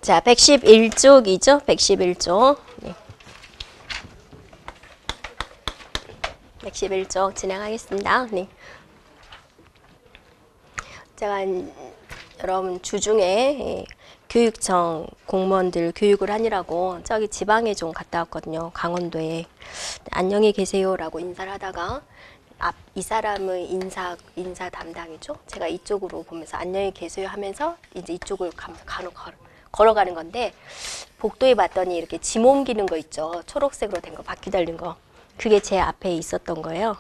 자, 111쪽이죠. 111쪽. 네. 111쪽 진행하겠습니다. 네. 제가 여러분 주중에 교육청 공무원들 교육을 하느라고 저기 지방에 좀 갔다 왔거든요. 강원도에. 안녕히 계세요라고 인사를 하다가 이 사람은 인사 담당이죠. 제가 이쪽으로 보면서 안녕히 계세요 하면서 이제 이쪽을 걸어가는 건데 복도에 봤더니 이렇게 짐 옮기는 거 있죠. 초록색으로 된 거, 바퀴 달린 거. 그게 제 앞에 있었던 거예요.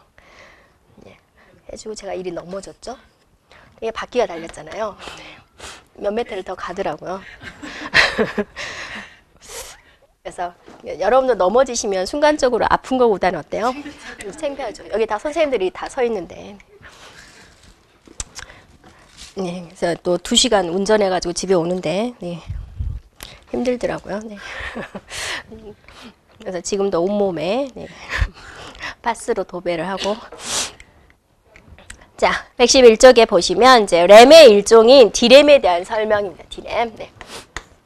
네. 해주고 제가 이리 넘어졌죠. 이게 바퀴가 달렸잖아요. 몇 메트를 더 가더라고요. 그래서 여러분도 넘어지시면 순간적으로 아픈 거보다는 어때요? 창피하죠. 여기 다 선생님들이 다 서 있는데. 네, 그래서 또 2시간 운전해가지고 집에 오는데 네, 힘들더라고요. 네. 그래서 지금도 온몸에 네, 파스로 도배를 하고. 자, 111쪽에 보시면 이제 램의 일종인 디램에 대한 설명입니다. 디램. 네.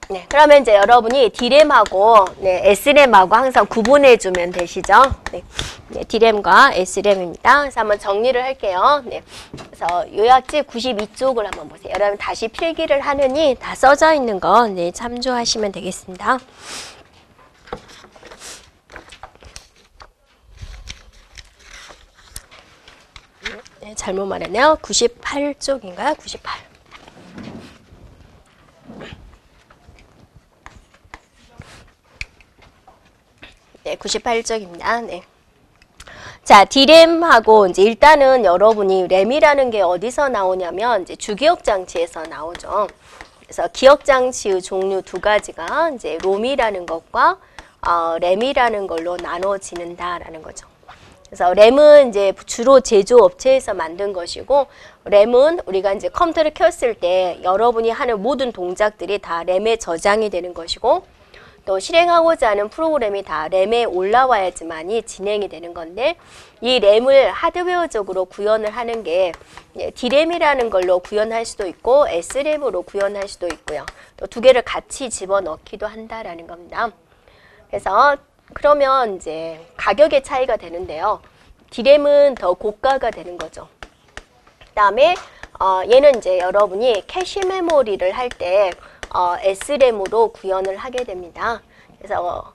네, 그러면 이제 여러분이 디램하고 네, S램하고 항상 구분해 주면 되시죠? 네. 네, 디램과 S램입니다. 그래서 한번 정리를 할게요. 네. 그래서 요약지 92쪽을 한번 보세요. 여러분 다시 필기를 하느니 다 써져 있는 거 네, 참조하시면 되겠습니다. 네, 잘못 말했네요. 98쪽인가요? 98. 네, 98쪽입니다. 네. 자, 디램하고 이제 일단은 여러분이 램이라는 게 어디서 나오냐면 이제 주기억 장치에서 나오죠. 그래서 기억 장치의 종류 2가지가 이제 롬이라는 것과 램이라는 걸로 나눠지는다라는 거죠. 그래서 램은 이제 주로 제조업체에서 만든 것이고 램은 우리가 이제 컴퓨터를 켰을 때 여러분이 하는 모든 동작들이 다 램에 저장이 되는 것이고 또 실행하고자 하는 프로그램이 다 램에 올라와야지만이 진행이 되는 건데 이 램을 하드웨어적으로 구현을 하는 게 D램이라는 걸로 구현할 수도 있고 S램으로 구현할 수도 있고요. 또 2개를 같이 집어넣기도 한다라는 겁니다. 그래서 그러면 이제 가격의 차이가 되는데요. D램은 더 고가가 되는 거죠. 그다음에 얘는 이제 여러분이 캐시 메모리를 할 때 S램으로 구현을 하게 됩니다. 그래서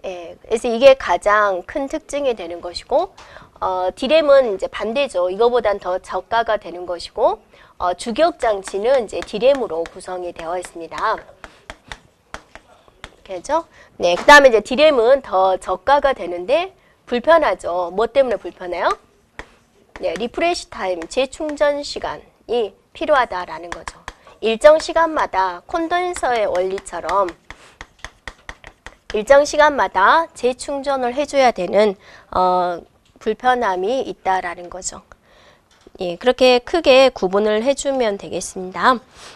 그래서 이게 가장 큰 특징이 되는 것이고 D램은 이제 반대죠. 이거보단 더 저가가 되는 것이고 주기억 장치는 이제 D램으로 구성이 되어 있습니다. 그죠? 네, 그다음에 이제 D램은 더 저가가 되는데 불편하죠. 뭐 때문에 불편해요? 네, 리프레시 타임, 재충전 시간이 필요하다라는 거죠. 일정 시간마다 콘덴서의 원리처럼 일정 시간마다 재충전을 해줘야 되는 불편함이 있다라는 거죠. 예, 그렇게 크게 구분을 해주면 되겠습니다.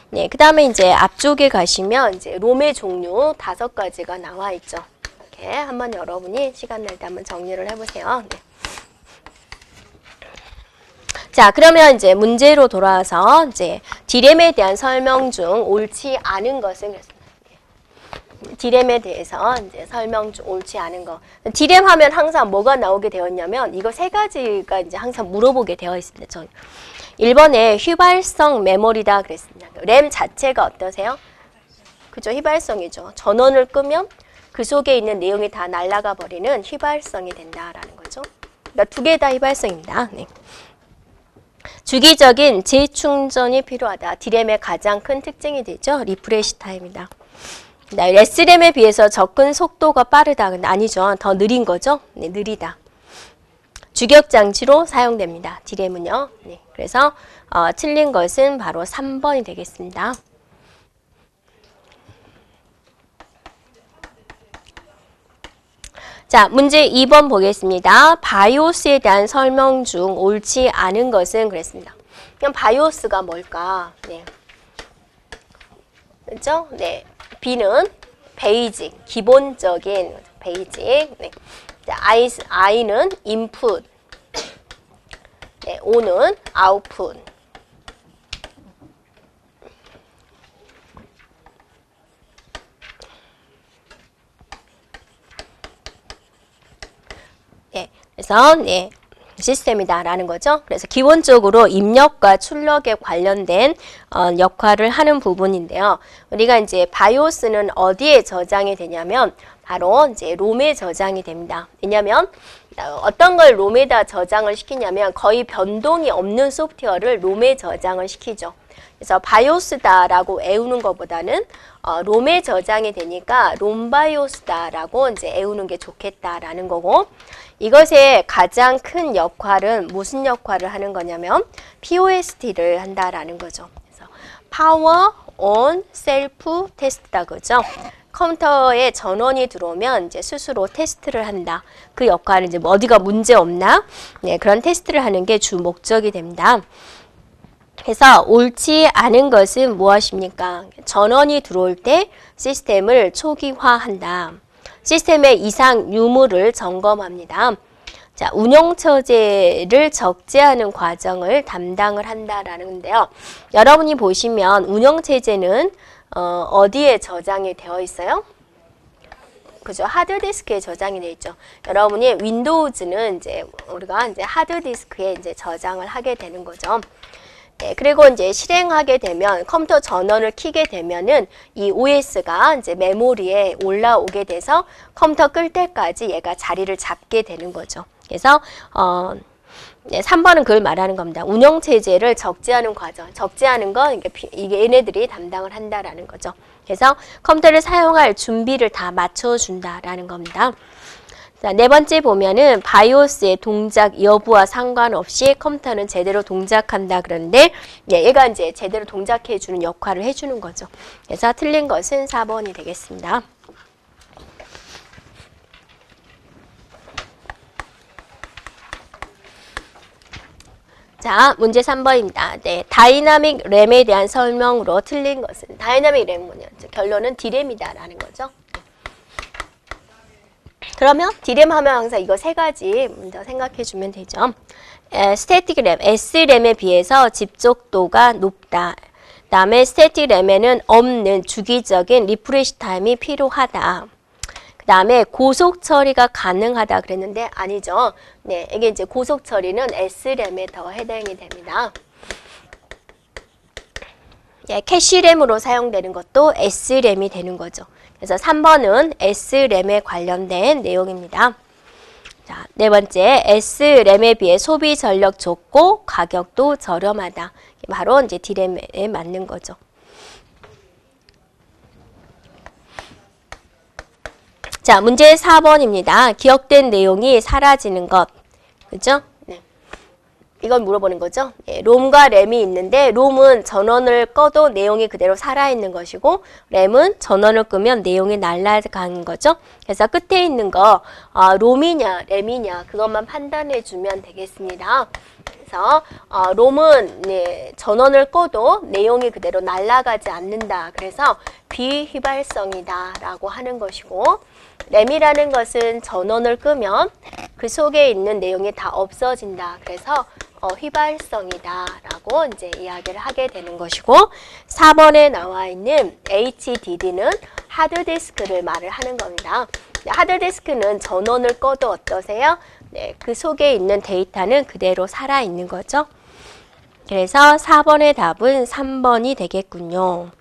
네, 그 다음에 이제 앞쪽에 가시면 이제 롬의 종류 5가지가 나와 있죠. 이렇게 한번 여러분이 시간 날 때 한번 정리를 해보세요. 네. 자, 그러면 이제 문제로 돌아와서 이제 D램에 대한 설명 중 옳지 않은 것은 그랬습니다. D램에 대해서 이제 설명 중 옳지 않은 거. D램 하면 항상 뭐가 나오게 되었냐면 이거 3가지가 이제 항상 물어보게 되어 있습니다. 저 1번에 휘발성 메모리다 그랬습니다. 램 자체가 어떠세요? 그죠? 휘발성이죠. 전원을 끄면 그 속에 있는 내용이 다 날아가 버리는 휘발성이 된다라는 거죠. 그러니까 2개 다 휘발성입니다. 네. 주기적인 재충전이 필요하다. D램의 가장 큰 특징이 되죠. 리프레시 타임이다. S램에 비해서 접근 속도가 빠르다. 근데 아니죠. 더 느린 거죠. 네, 느리다. 주기억 장치로 사용됩니다. D램은요. 네, 그래서 틀린 것은 바로 3번이 되겠습니다. 자, 문제 2번 보겠습니다. 바이오스에 대한 설명 중 옳지 않은 것은 그랬습니다. 그럼 바이오스가 뭘까? 네. 그렇죠? 네. B는 베이직, 기본적인 베이직. 네. I는 인풋. 네. O는 아웃풋. 그래서 네, 시스템이다라는 거죠. 그래서 기본적으로 입력과 출력에 관련된 역할을 하는 부분인데요. 우리가 이제 바이오스는 어디에 저장이 되냐면 바로 이제 롬에 저장이 됩니다. 왜냐하면 어떤 걸 롬에다 저장을 시키냐면 거의 변동이 없는 소프트웨어를 롬에 저장을 시키죠. 그래서 바이오스다라고 애우는 것보다는 롬에 저장이 되니까 롬바이오스다라고 이제 애우는 게 좋겠다라는 거고, 이것의 가장 큰 역할은 무슨 역할을 하는 거냐면 POST를 한다라는 거죠. 그래서 Power on Self Test다 그죠? 컴퓨터에 전원이 들어오면 이제 스스로 테스트를 한다. 그 역할은 이제 뭐 어디가 문제 없나? 네, 그런 테스트를 하는 게 주 목적이 됩니다. 그래서 옳지 않은 것은 무엇입니까? 전원이 들어올 때 시스템을 초기화한다. 시스템의 이상 유무를 점검합니다. 자, 운영처제를 적재하는 과정을 담당을 한다라는데요. 여러분이 보시면 운영체제는 어디에 저장이 되어 있어요? 그죠? 하드디스크에 저장이 되어 있죠. 여러분이 윈도우즈는 이제 우리가 이제 하드디스크에 이제 저장을 하게 되는 거죠. 네, 그리고 이제 실행하게 되면 컴퓨터 전원을 켜게 되면은 이 OS가 이제 메모리에 올라오게 돼서 컴퓨터 끌 때까지 얘가 자리를 잡게 되는 거죠. 그래서 네, 3번은 그걸 말하는 겁니다. 운영체제를 적재하는 과정. 적재하는 건 이게 얘네들이 담당을 한다라는 거죠. 그래서 컴퓨터를 사용할 준비를 다 맞춰준다라는 겁니다. 자, 네 번째 보면은 바이오스의 동작 여부와 상관없이 컴퓨터는 제대로 동작한다 그러는데, 네, 얘가 이제 제대로 동작해주는 역할을 해주는 거죠. 그래서 틀린 것은 4번이 되겠습니다. 자, 문제 3번입니다. 네, 다이나믹 램에 대한 설명으로 틀린 것은, 다이나믹 램은 뭐냐? 결론은 D램이다라는 거죠. 그러면 D램 하면 항상 이거 세 가지 먼저 생각해 주면 되죠. 스태틱 램, S램에 비해서 집적도가 높다. 그 다음에 스태틱 램에는 없는 주기적인 리프레시 타임이 필요하다. 그 다음에 고속 처리가 가능하다 그랬는데 아니죠. 네, 이게 이제 고속 처리는 S램에 더 해당이 됩니다. 예, 캐시램으로 사용되는 것도 S램이 되는 거죠. 그래서 3번은 S램에 관련된 내용입니다. 자, 네 번째, S램에 비해 소비 전력 좋고 가격도 저렴하다. 바로 이제 D램에 맞는 거죠. 자, 문제 4번입니다. 기억된 내용이 사라지는 것. 그죠? 네. 이건 물어보는 거죠. 예, 롬과 램이 있는데 롬은 전원을 꺼도 내용이 그대로 살아있는 것이고 램은 전원을 끄면 내용이 날아가는 거죠. 그래서 끝에 있는 거 롬이냐 램이냐 그것만 판단해 주면 되겠습니다. 그래서 롬은 네, 전원을 꺼도 내용이 그대로 날아가지 않는다. 그래서 비휘발성이다 라고 하는 것이고, 램이라는 것은 전원을 끄면 그 속에 있는 내용이 다 없어진다. 그래서 휘발성이다 라고 이제 이야기를 하게 되는 것이고, 4번에 나와 있는 HDD는 하드디스크를 말을 하는 겁니다. 하드디스크는 전원을 꺼도 어떠세요? 네, 그 속에 있는 데이터는 그대로 살아있는 거죠. 그래서 4번의 답은 3번이 되겠군요.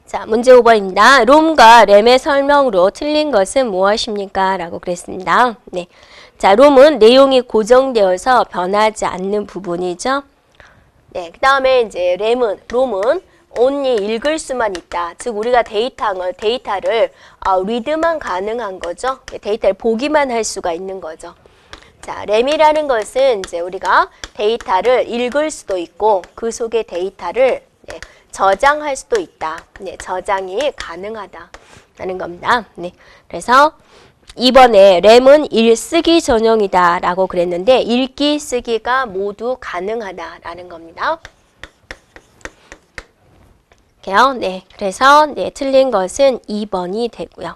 자, 문제 5번입니다. 롬과 램의 설명으로 틀린 것은 무엇입니까? 라고 그랬습니다. 네. 자, 롬은 내용이 고정되어서 변하지 않는 부분이죠. 네. 그 다음에 이제 롬은 only 읽을 수만 있다. 즉, 우리가 데이터를 리드만 가능한 거죠. 데이터를 보기만 할 수가 있는 거죠. 자, 램이라는 것은 이제 우리가 데이터를 읽을 수도 있고 그 속의 데이터를 네, 저장할 수도 있다. 네, 저장이 가능하다라는 겁니다. 네, 그래서 이번에 램은 읽쓰기 전용이다 라고 그랬는데 읽기 쓰기가 모두 가능하다라는 겁니다. 네, 그래서 네, 틀린 것은 2번이 되고요.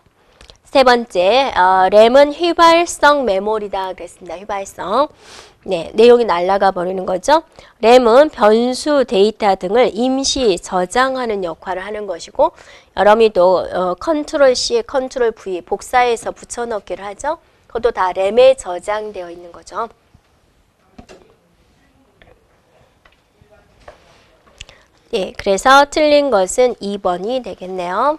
세 번째, 램은 휘발성 메모리다 그랬습니다. 휘발성. 네, 내용이 날아가 버리는 거죠. 램은 변수 데이터 등을 임시 저장하는 역할을 하는 것이고, 여러분도 컨트롤 C, 컨트롤 V 복사해서 붙여넣기를 하죠. 그것도 다 램에 저장되어 있는 거죠. 예, 그래서 틀린 것은 2번이 되겠네요.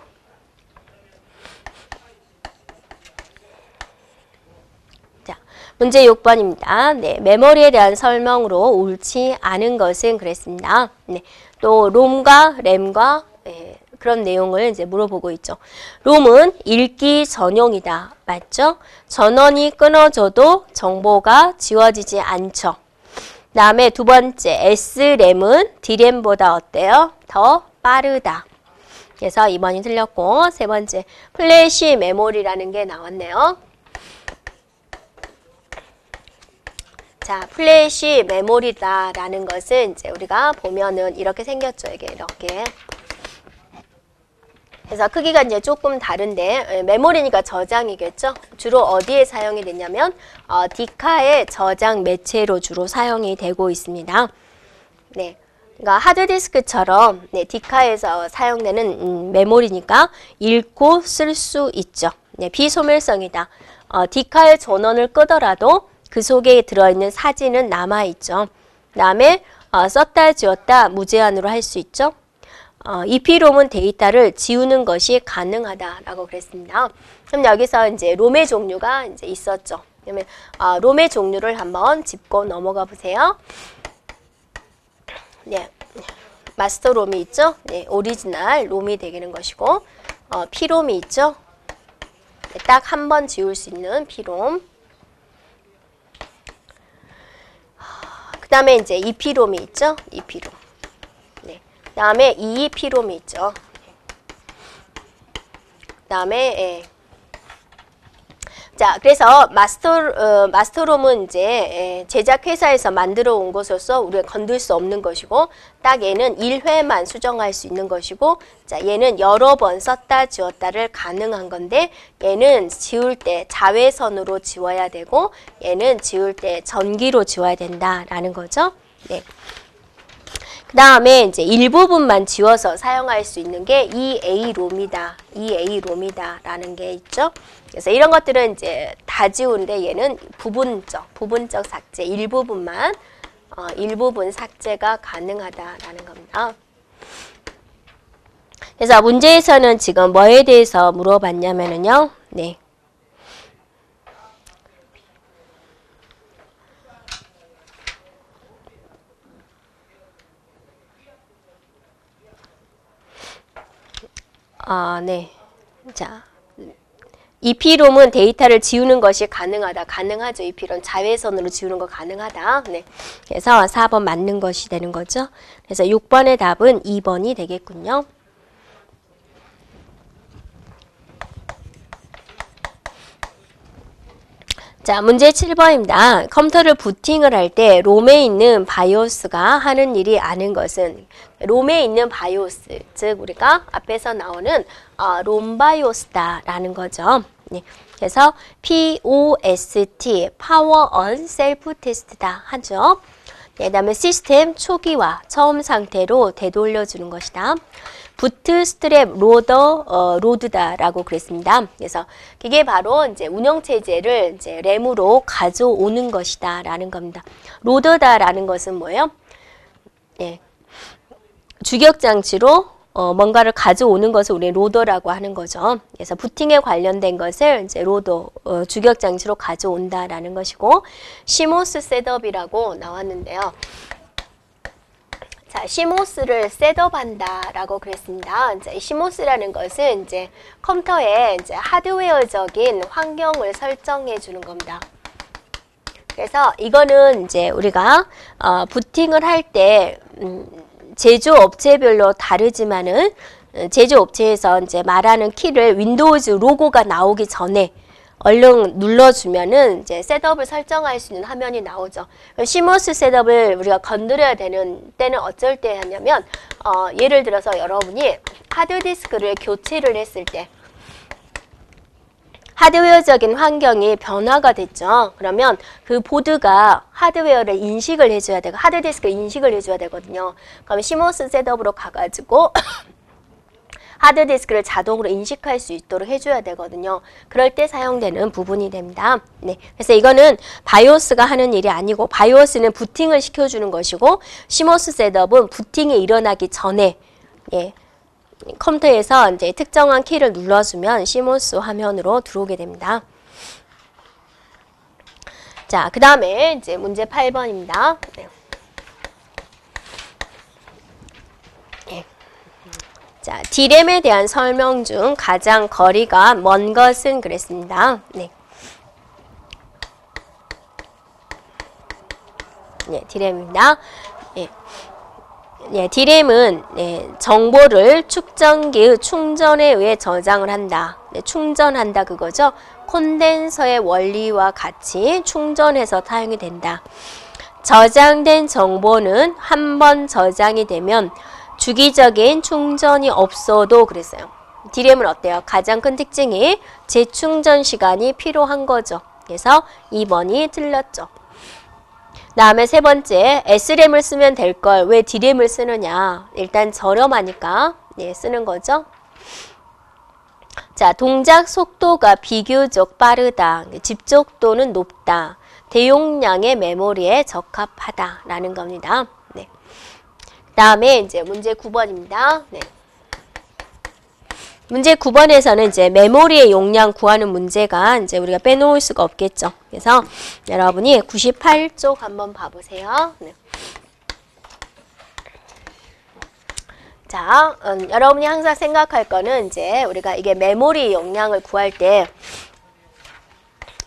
자, 문제 6번입니다. 네, 메모리에 대한 설명으로 옳지 않은 것은 그랬습니다. 네, 또 롬과 램과 그런 내용을 이제 물어보고 있죠. 롬은 읽기 전용이다. 맞죠? 전원이 끊어져도 정보가 지워지지 않죠. 다음에 두 번째, SRAM은 D램보다 어때요? 더 빠르다. 그래서 2번이 틀렸고, 세 번째, 플래시 메모리라는 게 나왔네요. 자, 플래시 메모리다라는 것은 이제 우리가 보면은 이렇게 생겼죠. 이게 이렇게. 그래서 크기가 이제 조금 다른데 메모리니까 저장이겠죠. 주로 어디에 사용이 되냐면 디카의 저장 매체로 주로 사용이 되고 있습니다. 네, 그러니까 하드디스크처럼 네, 디카에서 사용되는 메모리니까 읽고 쓸 수 있죠. 네, 비소멸성이다. 디카의 전원을 끄더라도 그 속에 들어있는 사진은 남아있죠. 그 다음에 썼다 지웠다 무제한으로 할 수 있죠. EPROM은 데이터를 지우는 것이 가능하다라고 그랬습니다. 그럼 여기서 이제 롬의 종류가 이제 있었죠. 그러면 롬의 종류를 한번 짚고 넘어가 보세요. 네, 마스터 롬이 있죠. 네, 오리지널 롬이 되는 것이고, P롬이 있죠. 네, 딱 한 번 지울 수 있는 P롬. 그 다음에 이제 EPROM이 있죠. EPROM. 그 다음에 EEPROM이 있죠. 그 다음에 자, 그래서 마스터롬은 이제 제작 회사에서 만들어 온 것으로서 우리가 건들 수 없는 것이고, 딱 얘는 1회만 수정할 수 있는 것이고, 자, 얘는 여러 번 썼다 지웠다를 가능한 건데, 얘는 지울 때 자외선으로 지워야 되고, 얘는 지울 때 전기로 지워야 된다라는 거죠. 네. 그 다음에 이제 일부분만 지워서 사용할 수 있는 게 EA롬이다. EA롬이다라는 게 있죠. 그래서 이런 것들은 이제 다 지우는데 얘는 부분적 삭제, 일부분만, 일부분 삭제가 가능하다라는 겁니다. 그래서 문제에서는 지금 뭐에 대해서 물어봤냐면요. 네. 네. 자, EPROM은 데이터를 지우는 것이 가능하다. 가능하죠. EPROM 자외선으로 지우는 거 가능하다. 네. 그래서 4번 맞는 것이 되는 거죠. 그래서 6번의 답은 2번이 되겠군요. 자, 문제 7번입니다. 컴퓨터를 부팅을 할 때 롬에 있는 바이오스가 하는 일이 아닌 것은, 롬에 있는 바이오스, 즉 우리가 앞에서 나오는 롬 바이오스다라는 거죠. 네. 그래서 POST, Power on Self Test다 하죠. 네, 그다음에 시스템 초기화, 처음 상태로 되돌려주는 것이다. 부트스트랩 로드다라고 그랬습니다. 그래서 이게 바로 이제 운영체제를 이제 램으로 가져오는 것이다라는 겁니다. 로더다라는 것은 뭐예요? 예, 주격장치로 뭔가를 가져오는 것을 우리 로더라고 하는 거죠. 그래서 부팅에 관련된 것을 이제 로더, 주격장치로 가져온다라는 것이고, 시모스 셋업이라고 나왔는데요. 자, 시모스를 셋업한다라고 그랬습니다. 이제 시모스라는 것은 이제 컴퓨터에 이제 하드웨어적인 환경을 설정해 주는 겁니다. 그래서 이거는 이제 우리가 부팅을 할 때 제조업체별로 다르지만은 제조업체에서 이제 말하는 키를 윈도우즈 로고가 나오기 전에 얼른 눌러주면은 이제 셋업을 설정할 수 있는 화면이 나오죠. 시모스 셋업을 우리가 건드려야 되는 때는 어쩔 때 하냐면, 예를 들어서 여러분이 하드디스크를 교체를 했을 때, 하드웨어적인 환경이 변화가 됐죠. 그러면 그 보드가 하드웨어를 인식을 해줘야 되고 하드디스크를 인식을 해줘야 되거든요. 그럼 시모스 셋업으로 가가지고 하드디스크를 자동으로 인식할 수 있도록 해줘야 되거든요. 그럴 때 사용되는 부분이 됩니다. 네, 그래서 이거는 바이오스가 하는 일이 아니고 바이오스는 부팅을 시켜주는 것이고 시모스 셋업은 부팅이 일어나기 전에 예, 컴퓨터에서 이제 특정한 키를 눌러주면 시모스 화면으로 들어오게 됩니다. 자, 그 다음에 이제 문제 8번입니다. 네. 자, D램에 대한 설명 중 가장 거리가 먼 것은 그랬습니다. 네. 네, D램입니다. 네. 네, D램은 네, 정보를 축전기의 충전에 의해 저장을 한다. 네, 충전한다 그거죠. 콘덴서의 원리와 같이 충전해서 사용이 된다. 저장된 정보는 한 번 저장이 되면 주기적인 충전이 없어도 그랬어요. D램은 어때요? 가장 큰 특징이 재충전 시간이 필요한 거죠. 그래서 2번이 틀렸죠. 다음에 세 번째, S램을 쓰면 될 걸 왜 D램을 쓰느냐. 일단 저렴하니까 네, 쓰는 거죠. 자, 동작 속도가 비교적 빠르다. 집적도는 높다. 대용량의 메모리에 적합하다라는 겁니다. 네. 다음에 이제 문제 9번입니다. 네. 문제 9번에서는 이제 메모리의 용량 구하는 문제가 이제 우리가 빼놓을 수가 없겠죠. 그래서 여러분이 98쪽 한번 봐보세요. 네. 자, 여러분이 항상 생각할 거는 이제 우리가 이게 메모리 용량을 구할 때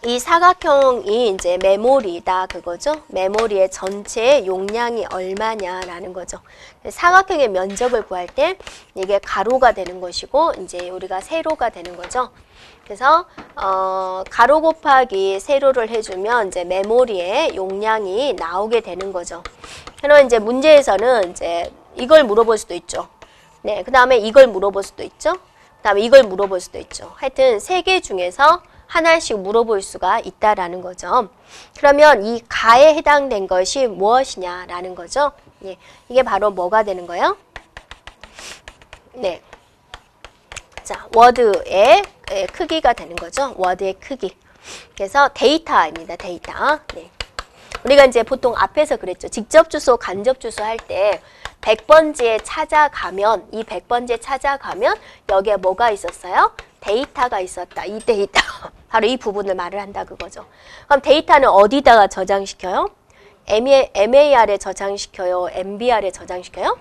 이 사각형이 이제 메모리다 그거죠. 메모리의 전체 용량이 얼마냐라는 거죠. 사각형의 면적을 구할 때 이게 가로가 되는 것이고 이제 우리가 세로가 되는 거죠. 그래서 가로 곱하기 세로를 해주면 이제 메모리의 용량이 나오게 되는 거죠. 그럼 이제 문제에서는 이제 이걸 물어볼 수도 있죠. 네, 그 다음에 이걸 물어볼 수도 있죠. 그 다음에 이걸 물어볼 수도 있죠. 하여튼 세 개 중에서 하나씩 물어볼 수가 있다라는 거죠. 그러면 이 가에 해당된 것이 무엇이냐라는 거죠. 예, 이게 바로 뭐가 되는 거예요? 네. 자, 워드의 크기가 되는 거죠. 워드의 크기. 그래서 데이터입니다. 데이터. 네. 우리가 이제 보통 앞에서 그랬죠. 직접 주소, 간접 주소 할 때 100번지에 찾아가면 이 100번지에 찾아가면 여기에 뭐가 있었어요? 데이터가 있었다. 이 데이터. 바로 이 부분을 말을 한다 그거죠. 그럼 데이터는 어디다가 저장시켜요? MAR에 저장시켜요? MBR에 저장시켜요?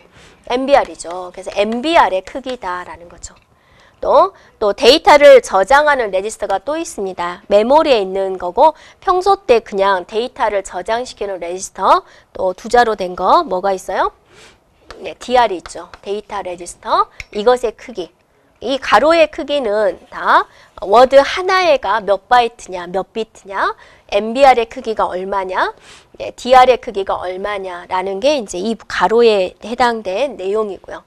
MBR이죠. 그래서 MBR의 크기다라는 거죠. 또 데이터를 저장하는 레지스터가 또 있습니다. 메모리에 있는 거고 평소 때 그냥 데이터를 저장시키는 레지스터 또 두 자로 된 거 뭐가 있어요? 네, DR이 있죠. 데이터 레지스터. 이것의 크기. 이 가로의 크기는 다 워드 하나에가 몇 바이트냐, 몇 비트냐, MBR의 크기가 얼마냐, 네, DR의 크기가 얼마냐라는 게 이제 이 가로에 해당된 내용이고요.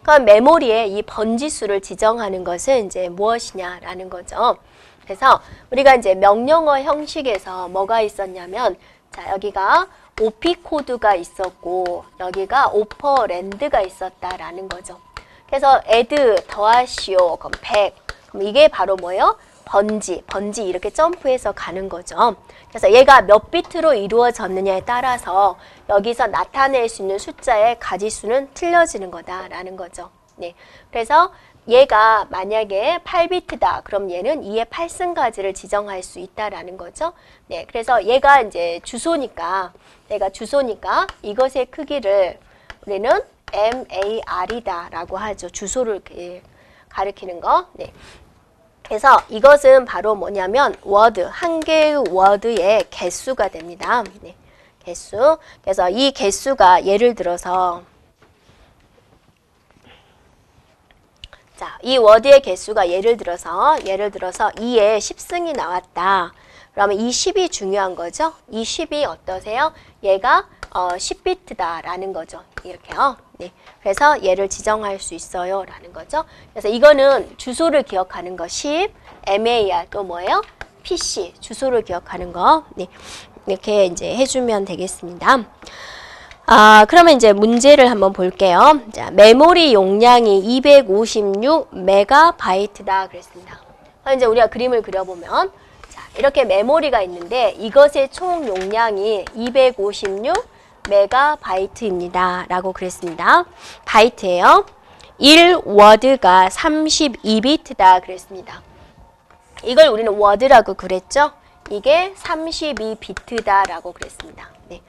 그럼 메모리에 이 번지수를 지정하는 것은 이제 무엇이냐라는 거죠. 그래서 우리가 이제 명령어 형식에서 뭐가 있었냐면, 자, 여기가 OP 코드가 있었고, 여기가 오퍼랜드가 있었다라는 거죠. 그래서 add 더하시오, 그럼 100. 그럼 이게 바로 뭐예요? 번지 이렇게 점프해서 가는 거죠. 그래서 얘가 몇 비트로 이루어졌느냐에 따라서 여기서 나타낼 수 있는 숫자의 가지수는 틀려지는 거다라는 거죠. 네. 그래서 얘가 만약에 8비트다. 그럼 얘는 2의 8승까지를 지정할 수 있다라는 거죠. 네. 그래서 얘가 이제 주소니까 이것의 크기를 우리는 MAR이다 라고 하죠. 주소를 가리키는 거. 네. 그래서 이것은 바로 뭐냐면 워드, 한 개의 워드의 개수가 됩니다. 네. 개수. 그래서 이 개수가 예를 들어서 자, 이 워드의 개수가 예를 들어서 2에 10승이 나왔다. 그러면 이 10이 중요한 거죠. 이 10이 어떠세요? 얘가 10비트다라는 거죠. 이렇게요. 네. 그래서 얘를 지정할 수 있어요. 라는 거죠. 그래서 이거는 주소를 기억하는 거 10, MAR 또 뭐예요? PC 주소를 기억하는 거. 네. 이렇게 이제 해주면 되겠습니다. 그러면 이제 문제를 한번 볼게요. 자, 메모리 용량이 256MB다 그랬습니다. 이제 우리가 그림을 그려보면 자, 이렇게 메모리가 있는데 이것의 총 용량이 256MB입니다. 라고 그랬습니다. 바이트예요. 1워드가 32비트다 그랬습니다. 이걸 우리는 워드라고 그랬죠? 이게 32비트다 라고 그랬습니다. 네.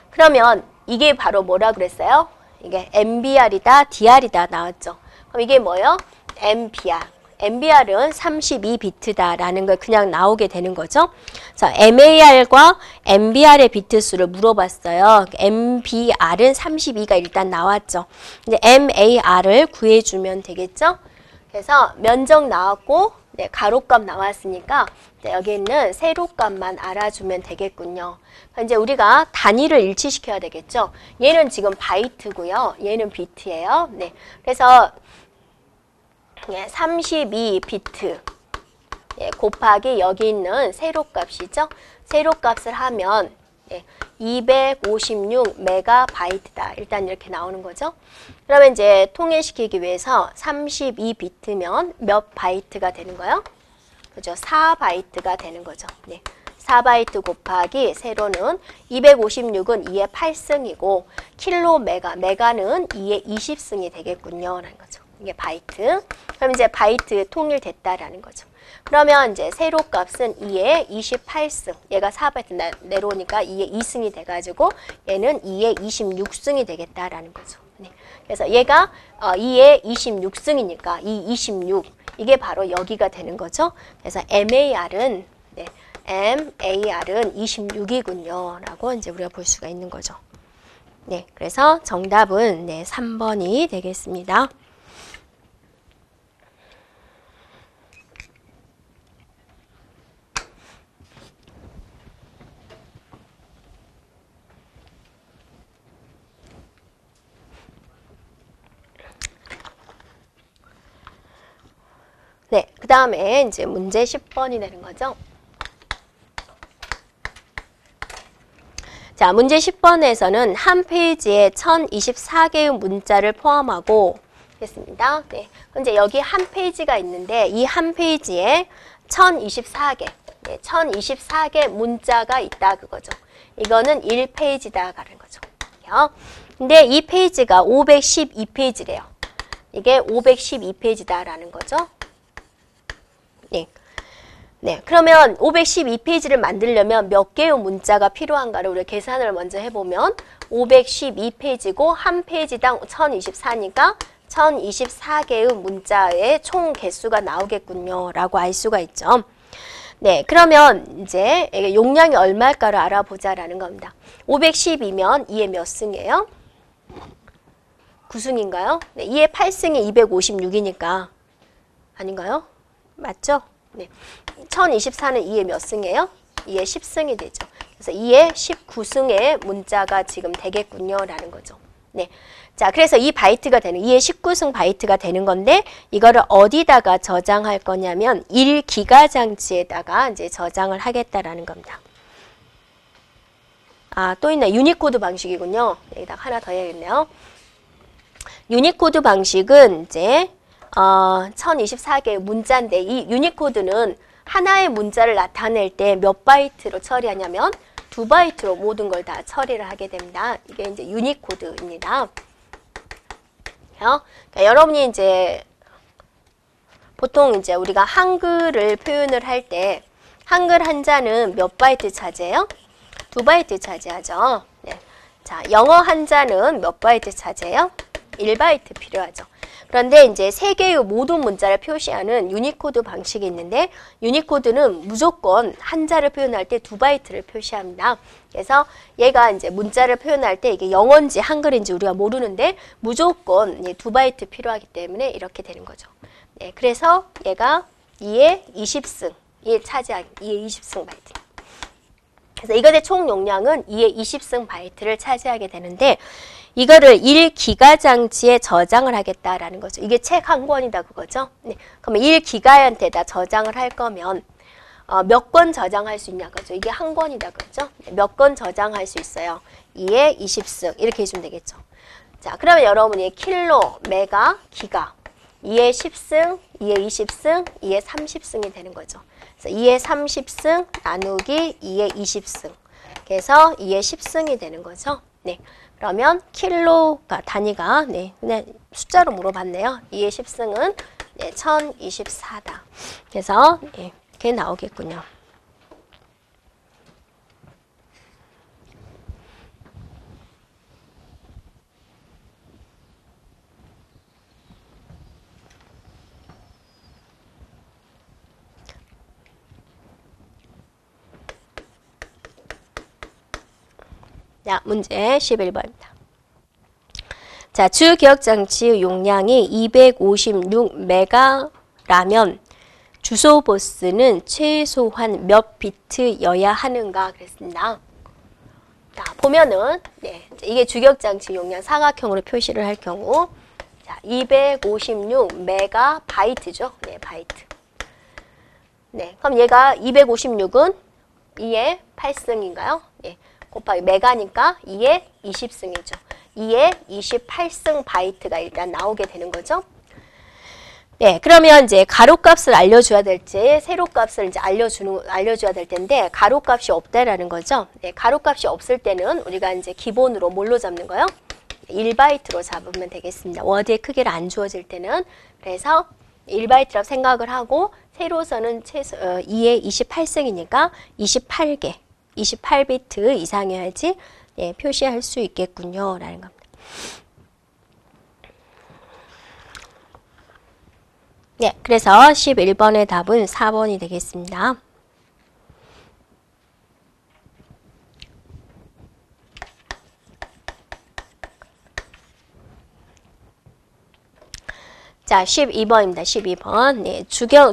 그러면 이게 바로 뭐라 그랬어요? 이게 MBR이다, DR이다 나왔죠. 그럼 이게 뭐예요? MBR. MBR은 32비트다라는 걸 그냥 나오게 되는 거죠. 자, MAR과 MBR의 비트 수를 물어봤어요. MBR은 32가 일단 나왔죠. 이제 MAR을 구해주면 되겠죠. 그래서 면적 나왔고, 네, 가로값 나왔으니까 네, 여기 있는 세로값만 알아주면 되겠군요. 이제 우리가 단위를 일치시켜야 되겠죠. 얘는 지금 바이트고요. 얘는 비트예요. 네, 그래서 32비트 곱하기 여기 있는 세로값이죠. 세로값을 하면 256MB다. 일단 이렇게 나오는 거죠. 그러면 이제 통일시키기 위해서 32비트면 몇 바이트가 되는 거예요? 그죠? 4바이트가 되는 거죠. 네. 4바이트 곱하기 세로는 256은 2의 8승이고 메가는 2의 20승이 되겠군요. 라는 거죠. 이게 바이트. 그럼 이제 바이트 통일됐다라는 거죠. 그러면 이제 세로 값은 2의 28승. 얘가 4바이트 내려오니까 2의 2승이 돼가지고 얘는 2의 26승이 되겠다라는 거죠. 네. 그래서 얘가 2의 26승이니까 2, 26. 이게 바로 여기가 되는 거죠. 그래서 MAR은 26이군요. 라고 이제 우리가 볼 수가 있는 거죠. 네. 그래서 정답은 3번이 되겠습니다. 네, 그 다음에 이제 문제 10번이 되는 거죠. 자, 문제 10번에서는 한 페이지에 1024개의 문자를 포함하고 했습니다. 네, 이제 여기 한 페이지가 있는데 이 한 페이지에 1024개, 1024개 문자가 있다 그거죠. 이거는 1페이지다 가는 거죠. 근데 이 페이지가 512페이지래요. 이게 512페이지다라는 거죠. 네, 그러면 512페이지를 만들려면 몇 개의 문자가 필요한가를 우리가 계산을 먼저 해보면 512페이지고 한 페이지당 1024니까 1024개의 문자의 총 개수가 나오겠군요. 라고 알 수가 있죠. 네, 그러면 이제 용량이 얼마일까를 알아보자라는 겁니다. 510이면 2의 몇 승이에요? 9승인가요? 네, 2의 8승이 256이니까 아닌가요? 맞죠? 네. 1024는 2의 몇 승이에요? 2의 10승이 되죠. 그래서 2의 19승의 문자가 지금 되겠군요. 라는 거죠. 네. 자, 그래서 이 바이트가 되는, 2의 19승 바이트가 되는 건데, 이거를 어디다가 저장할 거냐면, 1기가 장치에다가 이제 저장을 하겠다라는 겁니다. 또 있네. 유니코드 방식이군요. 여기다가 하나 더 해야겠네요. 유니코드 방식은 이제, 1024개의 문자인데 이 유니코드는 하나의 문자를 나타낼 때 몇 바이트로 처리하냐면 2바이트로 모든 걸 다 처리를 하게 됩니다. 이게 이제 유니코드입니다. 그러니까 여러분이 이제 보통 이제 우리가 한글을 표현을 할 때 한글 한자는 몇 바이트 차지해요? 2바이트 차지하죠. 네. 자, 영어 한자는 몇 바이트 차지해요? 1바이트 필요하죠. 그런데 이제 세 개의 모든 문자를 표시하는 유니코드 방식이 있는데 유니코드는 무조건 한자를 표현할 때 2바이트를 표시합니다. 그래서 얘가 이제 문자를 표현할 때 이게 영어인지 한글인지 우리가 모르는데 무조건 2바이트 필요하기 때문에 이렇게 되는 거죠. 네, 그래서 얘가 2의 20승, 2의 차지하기, 2의 20승 바이트. 그래서 이것의 총 용량은 2의 20승 바이트를 차지하게 되는데 이거를 1기가 장치에 저장을 하겠다라는 거죠. 이게 책 한 권이다 그거죠. 네. 그러면 1기가한테다 저장을 할 거면 몇 권 저장할 수 있냐 그죠. 이게 한 권이다 그죠. 네. 몇 권 저장할 수 있어요. 2의 20승 이렇게 해주면 되겠죠. 자, 그러면 여러분이 킬로, 메가, 기가 2의 10승, 2의 20승, 2의 30승이 되는 거죠. 그래서 2의 30승 나누기 2의 20승. 그래서 2의 10승이 되는 거죠. 네. 그러면 킬로가 단위가 네, 그냥 숫자로 물어봤네요. 2의 10승은 네, 1024다. 그래서 네, 이렇게 나오겠군요. 자, 문제 11번입니다. 자, 주기억장치 용량이 256메가라면 주소 버스는 최소한 몇 비트여야 하는가 그랬습니다. 자, 보면은 네, 이게 주기억장치 용량 사각형으로 표시를 할 경우 자, 256메가바이트죠. 네, 바이트. 네, 그럼 얘가 256은 2의 8승인가요? 네. 곱하기 메가니까 2의 20승이죠. 2의 28승 바이트가 일단 나오게 되는 거죠. 네, 그러면 이제 가로값을 알려줘야 될지 세로값을 이제 알려줘야 될 텐데 가로값이 없다라는 거죠. 네, 가로값이 없을 때는 우리가 이제 기본으로 뭘로 잡는 거요? 1바이트로 잡으면 되겠습니다. 워드의 크기를 안 주어질 때는 그래서 1바이트라고 생각을 하고 세로선은 최소 2의 28승이니까 28개. 28비트 이상이어야지 예, 표시할 수 있겠군요. 라는 겁니다. 네, 그래서 11번의 답은 4번이 되겠습니다. 자, 12번입니다. 12번. 네,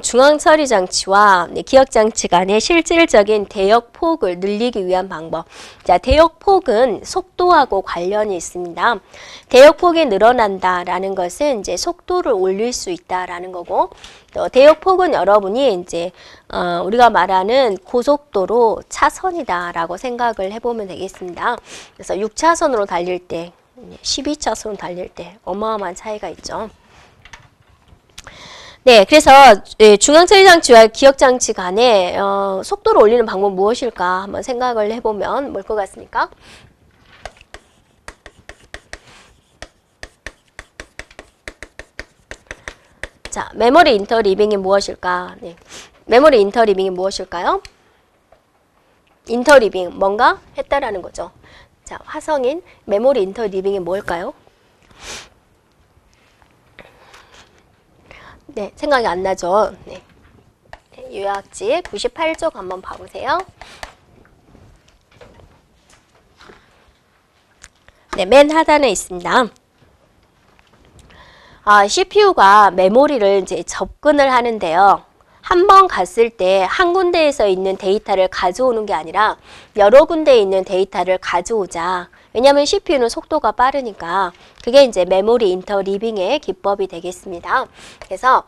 중앙처리 장치와 네, 기억 장치 간의 실질적인 대역 폭을 늘리기 위한 방법. 자, 대역 폭은 속도하고 관련이 있습니다. 대역 폭이 늘어난다라는 것은 이제 속도를 올릴 수 있다라는 거고, 또 대역 폭은 여러분이 이제 우리가 말하는 고속도로 차선이다라고 생각을 해보면 되겠습니다. 그래서 6차선으로 달릴 때, 12차선으로 달릴 때 어마어마한 차이가 있죠. 네, 그래서 중앙처리장치와 기억장치 간에 속도를 올리는 방법 무엇일까 한번 생각을 해보면 뭘 것 같습니까? 자, 메모리 인터리빙이 무엇일까? 네. 메모리 인터리빙이 무엇일까요? 인터리빙, 뭔가 했다라는 거죠. 자, 화성인 메모리 인터리빙이 뭘까요? 네, 생각이 안 나죠. 네. 요약지 98쪽 한번 봐보세요. 네, 맨 하단에 있습니다. CPU가 메모리를 이제 접근을 하는데요. 한 번 갔을 때 한 군데에서 있는 데이터를 가져오는 게 아니라 여러 군데에 있는 데이터를 가져오자. 왜냐하면 CPU는 속도가 빠르니까 그게 이제 메모리 인터리빙의 기법이 되겠습니다. 그래서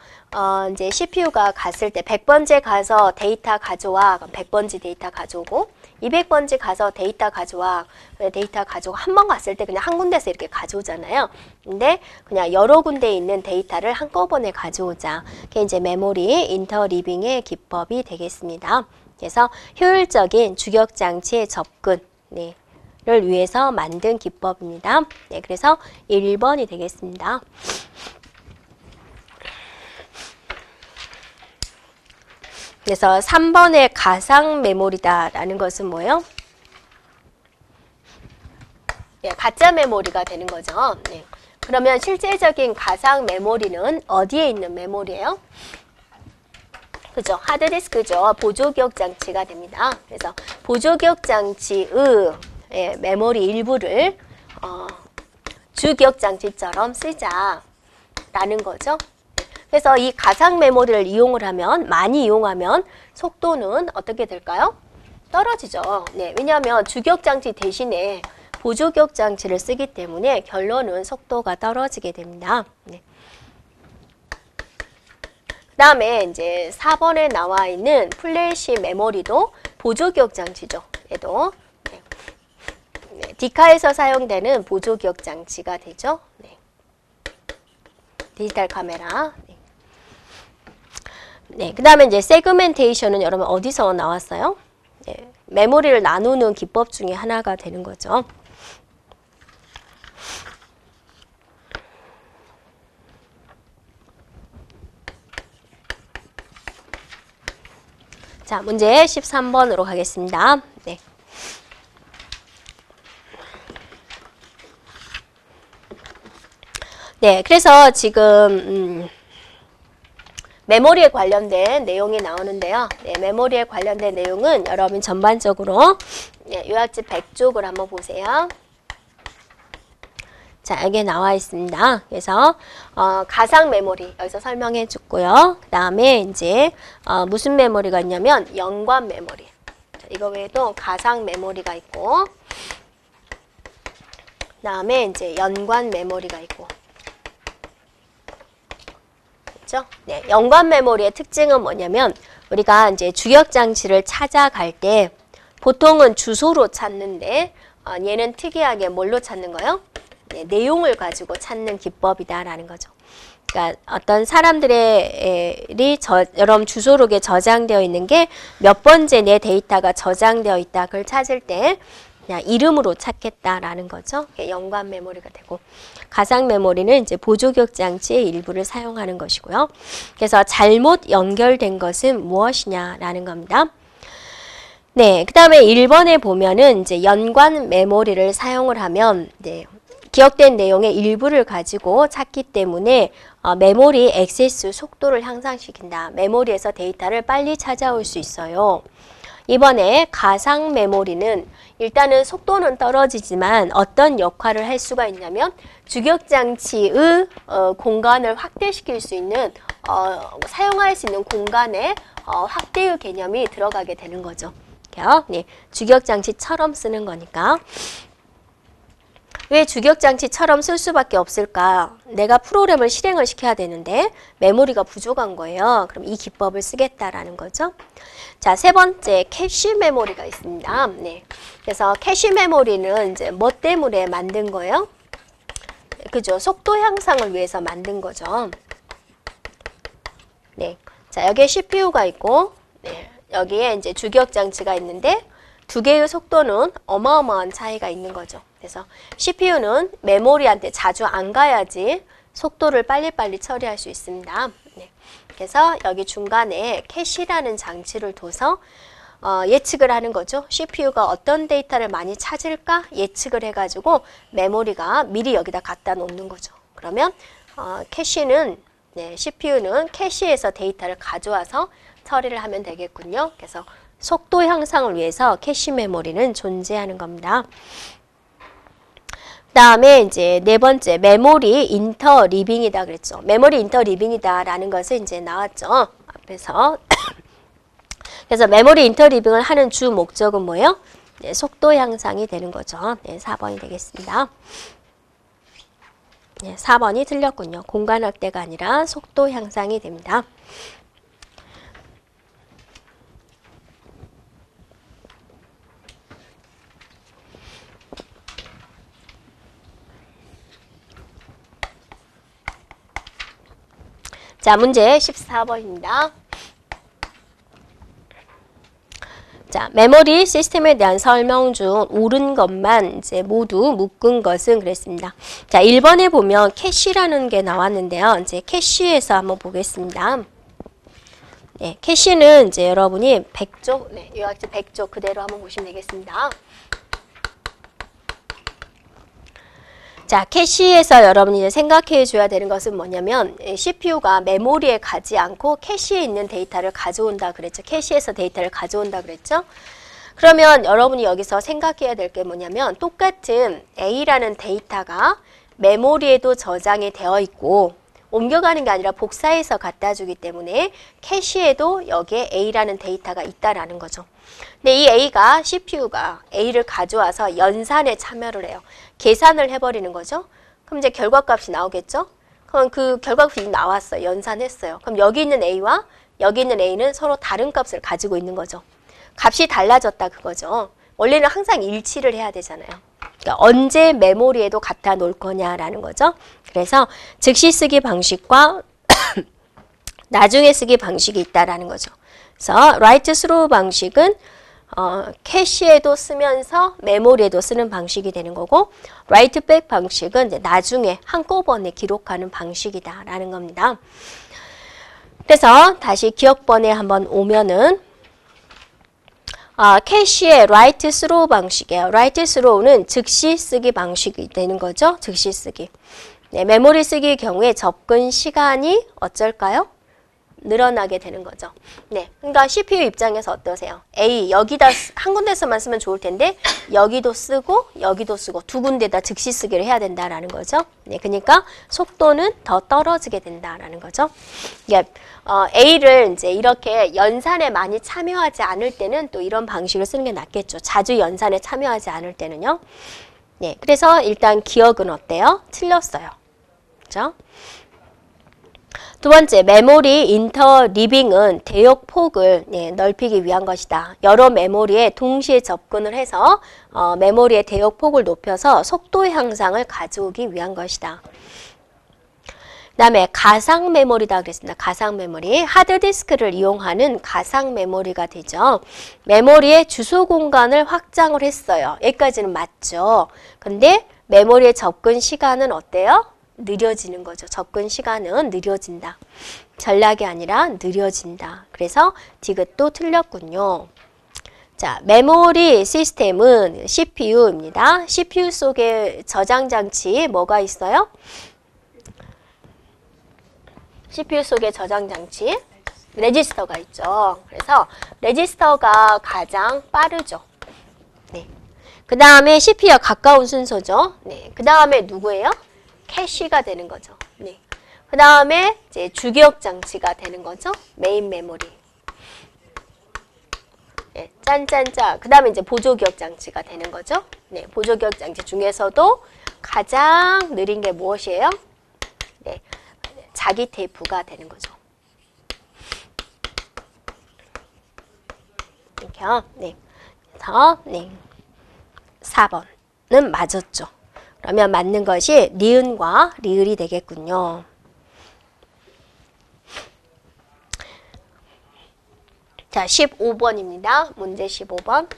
이제 CPU가 갔을 때 100번째 가서 데이터 가져와. 그럼 100번째 데이터 가져오고 200번째 가서 데이터 가져와. 데이터 가져오고 한 번 갔을 때 그냥 한 군데서 이렇게 가져오잖아요. 근데 그냥 여러 군데에 있는 데이터를 한꺼번에 가져오자. 그게 이제 메모리 인터리빙의 기법이 되겠습니다. 그래서 효율적인 주격 장치의 접근 를 위해서 만든 기법입니다. 네, 그래서 1번이 되겠습니다. 그래서 3번의 가상 메모리다라는 것은 뭐예요? 네, 가짜 메모리가 되는 거죠. 네. 그러면 실제적인 가상 메모리는 어디에 있는 메모리예요? 그죠? 하드디스크죠. 보조기억 장치가 됩니다. 그래서 보조기억 장치의 메모리 일부를 주기억 장치처럼 쓰자라는 거죠. 그래서 이 가상 메모리를 이용을 하면 많이 이용하면 속도는 어떻게 될까요? 떨어지죠. 네, 왜냐하면 주기억장치 대신에 보조기억장치를 쓰기 때문에 결론은 속도가 떨어지게 됩니다. 네. 그 다음에 이제 4번에 나와 있는 플래시 메모리도 보조기억장치죠. 얘도 네. 네, 디카에서 사용되는 보조기억장치가 되죠. 네. 디지털 카메라. 네. 네, 그 다음에 이제 세그멘테이션은 여러분 어디서 나왔어요? 네, 메모리를 나누는 기법 중에 하나가 되는 거죠. 자, 문제 13번으로 가겠습니다. 네. 네, 그래서 지금 메모리에 관련된 내용이 나오는데요. 네, 메모리에 관련된 내용은 여러분 전반적으로 네, 요약집 100쪽을 한번 보세요. 자, 여기에 나와 있습니다. 그래서 가상 메모리 여기서 설명해 줬고요. 그 다음에 이제 무슨 메모리가 있냐면 연관 메모리. 자, 이거 외에도 가상 메모리가 있고, 그 다음에 이제 연관 메모리가 있고. 그렇죠? 네, 연관 메모리의 특징은 뭐냐면 우리가 이제 주기억 장치를 찾아갈 때 보통은 주소로 찾는데 얘는 특이하게 뭘로 찾는 거예요? 네, 내용을 가지고 찾는 기법이다라는 거죠. 그러니까 어떤 사람들의 여러분 주소록에 저장되어 있는 게 몇 번째 내 데이터가 저장되어 있다. 그걸 찾을 때 그냥 이름으로 찾겠다라는 거죠. 연관 메모리가 되고, 가상 메모리는 이제 보조기억 장치의 일부를 사용하는 것이고요. 그래서 잘못 연결된 것은 무엇이냐라는 겁니다. 네, 그 다음에 1번에 보면은 이제 연관 메모리를 사용을 하면 네, 기억된 내용의 일부를 가지고 찾기 때문에 메모리 액세스 속도를 향상시킨다. 메모리에서 데이터를 빨리 찾아올 수 있어요. 이번에 가상 메모리는 일단은 속도는 떨어지지만 어떤 역할을 할 수가 있냐면 주기억장치의 공간을 확대시킬 수 있는 사용할 수 있는 공간의 확대의 개념이 들어가게 되는 거죠. 네, 주기억장치처럼 쓰는 거니까. 왜 주기억장치처럼 쓸 수밖에 없을까? 내가 프로그램을 실행을 시켜야 되는데 메모리가 부족한 거예요. 그럼 이 기법을 쓰겠다라는 거죠. 자, 세 번째 캐시 메모리가 있습니다. 네. 그래서 캐시 메모리는 이제 뭐 때문에 만든 거예요? 그죠? 속도 향상을 위해서 만든 거죠. 네. 자, 여기에 CPU가 있고, 네. 여기에 이제 주기억장치가 있는데 두 개의 속도는 어마어마한 차이가 있는 거죠. 그래서 CPU는 메모리한테 자주 안 가야지 속도를 빨리빨리 처리할 수 있습니다. 네. 그래서 여기 중간에 캐시라는 장치를 둬서 예측을 하는 거죠. CPU가 어떤 데이터를 많이 찾을까 예측을 해가지고 메모리가 미리 여기다 갖다 놓는 거죠. 그러면 캐시는 네, CPU는 캐시에서 데이터를 가져와서 처리를 하면 되겠군요. 그래서 속도 향상을 위해서 캐시 메모리는 존재하는 겁니다. 그 다음에 이제 네 번째 메모리 인터 리빙이다 그랬죠. 메모리 인터 리빙이다라는 것을 이제 나왔죠. 앞에서. 그래서 메모리 인터 리빙을 하는 주 목적은 뭐예요? 네, 속도 향상이 되는 거죠. 네, 4번이 되겠습니다. 네, 4번이 틀렸군요. 공간 확대가 아니라 속도 향상이 됩니다. 자, 문제 14번입니다. 자, 메모리 시스템에 대한 설명 중 옳은 것만 이제 모두 묶은 것은 그랬습니다. 자, 1번에 보면 캐시라는 게 나왔는데요. 이제 캐시에서 한번 보겠습니다. 네, 캐시는 이제 여러분이 100조, 네, 요약집 100조 그대로 한번 보시면 되겠습니다. 자, 캐시에서 여러분이 이제 생각해 줘야 되는 것은 뭐냐면 CPU가 메모리에 가지 않고 캐시에 있는 데이터를 가져온다 그랬죠. 캐시에서 데이터를 가져온다 그랬죠. 그러면 여러분이 여기서 생각해야 될 게 뭐냐면 똑같은 A라는 데이터가 메모리에도 저장이 되어 있고 옮겨가는 게 아니라 복사해서 갖다 주기 때문에 캐시에도 여기에 A라는 데이터가 있다라는 거죠. 근데 이 A가 CPU가 A를 가져와서 연산에 참여를 해요. 계산을 해버리는 거죠. 그럼 이제 결과값이 나오겠죠. 그럼 그 결과값이 나왔어요. 연산했어요. 그럼 여기 있는 A와 여기 있는 A는 서로 다른 값을 가지고 있는 거죠. 값이 달라졌다 그거죠. 원래는 항상 일치를 해야 되잖아요. 그러니까 언제 메모리에도 갖다 놓을 거냐라는 거죠. 그래서 즉시 쓰기 방식과 나중에 쓰기 방식이 있다라는 거죠. 그래서 write through 방식은 캐시에도 쓰면서 메모리에도 쓰는 방식이 되는 거고, write back 방식은 이제 나중에 한꺼번에 기록하는 방식이다라는 겁니다. 그래서 다시 기억번에 한번 오면은 캐시의 write through 방식이에요. write throw는 즉시 쓰기 방식이 되는 거죠. 즉시 쓰기. 네, 메모리 쓰기의 경우에 접근 시간이 어쩔까요? 늘어나게 되는 거죠. 네, 그러니까 CPU 입장에서 어떠세요? A 여기다 한 군데서만 쓰면 좋을 텐데 여기도 쓰고 두 군데다 즉시 쓰기를 해야 된다라는 거죠. 네, 그러니까 속도는 더 떨어지게 된다라는 거죠. A를 이제 이렇게 연산에 많이 참여하지 않을 때는 또 이런 방식을 쓰는 게 낫겠죠. 자주 연산에 참여하지 않을 때는요. 네, 그래서 일단 기억은 어때요? 틀렸어요. 그렇죠? 두 번째, 메모리 인터리빙은 대역 폭을 넓히기 위한 것이다. 여러 메모리에 동시에 접근을 해서 메모리의 대역 폭을 높여서 속도 향상을 가져오기 위한 것이다. 그 다음에 가상 메모리다 그랬습니다. 가상 메모리. 하드디스크를 이용하는 가상 메모리가 되죠. 메모리의 주소 공간을 확장을 했어요. 여기까지는 맞죠. 근데 메모리의 접근 시간은 어때요? 느려지는 거죠. 접근 시간은 느려진다. 전락이 아니라 느려진다. 그래서 디귿도 틀렸군요. 자, 메모리 시스템은 CPU입니다. CPU 속에 저장 장치 뭐가 있어요? CPU 속에 저장 장치 레지스터가 있죠. 그래서 레지스터가 가장 빠르죠. 네. 그 다음에 CPU와 가까운 순서죠. 네. 그 다음에 누구예요? 캐시가 되는 거죠. 네. 그 다음에 이제 주기억 장치가 되는 거죠. 메인 메모리. 네, 짠짠짠. 그 다음에 이제 보조기억 장치가 되는 거죠. 네, 보조기억 장치 중에서도 가장 느린 게 무엇이에요? 네, 자기 테이프가 되는 거죠. 이렇게요. 네. 그래서 네. 4번은 맞았죠. 그러면 맞는 것이 니은과 리을이 되겠군요. 자, 15번입니다. 문제 15번.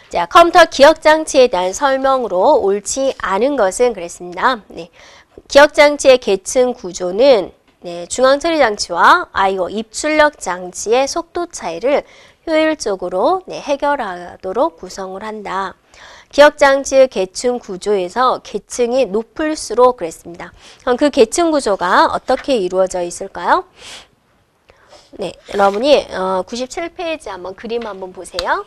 자, 컴퓨터 기억장치에 대한 설명으로 옳지 않은 것은 그랬습니다. 네. 기억장치의 계층 구조는 중앙처리 장치와 I/O 입출력 장치의 속도 차이를 효율적으로 해결하도록 구성을 한다. 기억장치의 계층 구조에서 계층이 높을수록 그랬습니다. 그럼 그 계층 구조가 어떻게 이루어져 있을까요? 네, 여러분이 97페이지 한번 그림 한번 보세요.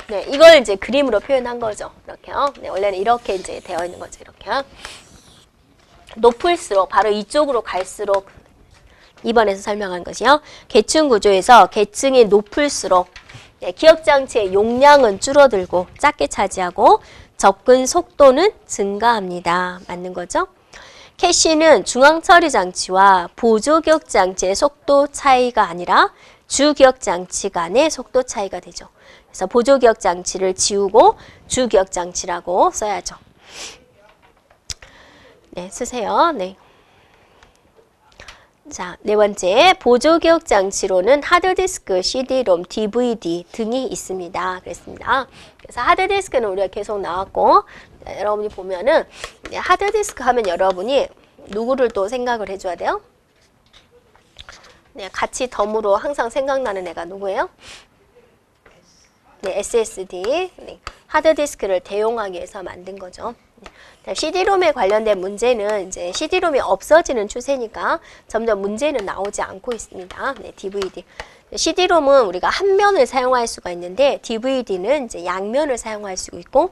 네, 이걸 이제 그림으로 표현한 거죠. 이렇게요. 네, 원래는 이렇게 이제 되어 있는 거죠. 이렇게. 높을수록 바로 이쪽으로 갈수록 2번에서 설명한 것이요. 계층 구조에서 계층이 높을수록 기억장치의 용량은 줄어들고 작게 차지하고 접근 속도는 증가합니다. 맞는 거죠? 캐시는 중앙처리 장치와 보조기억 장치의 속도 차이가 아니라 주기억 장치 간의 속도 차이가 되죠. 그래서 보조기억 장치를 지우고 주기억 장치라고 써야죠. 네, 쓰세요. 네. 자, 네 번째, 보조기억 장치로는 하드디스크, CD-롬, DVD 등이 있습니다. 그랬습니다. 그래서 하드디스크는 우리가 계속 나왔고, 여러분이 보면은 하드디스크 하면 여러분이 누구를 또 생각을 해줘야 돼요? 네, 같이 덤으로 항상 생각나는 애가 누구예요? 네, SSD. 네, 하드디스크를 대용하기 위해서 만든 거죠. CD롬에 관련된 문제는 이제 CD롬이 없어지는 추세니까 점점 문제는 나오지 않고 있습니다. 네, DVD. CD롬은 우리가 한 면을 사용할 수가 있는데 DVD는 이제 양면을 사용할 수 있고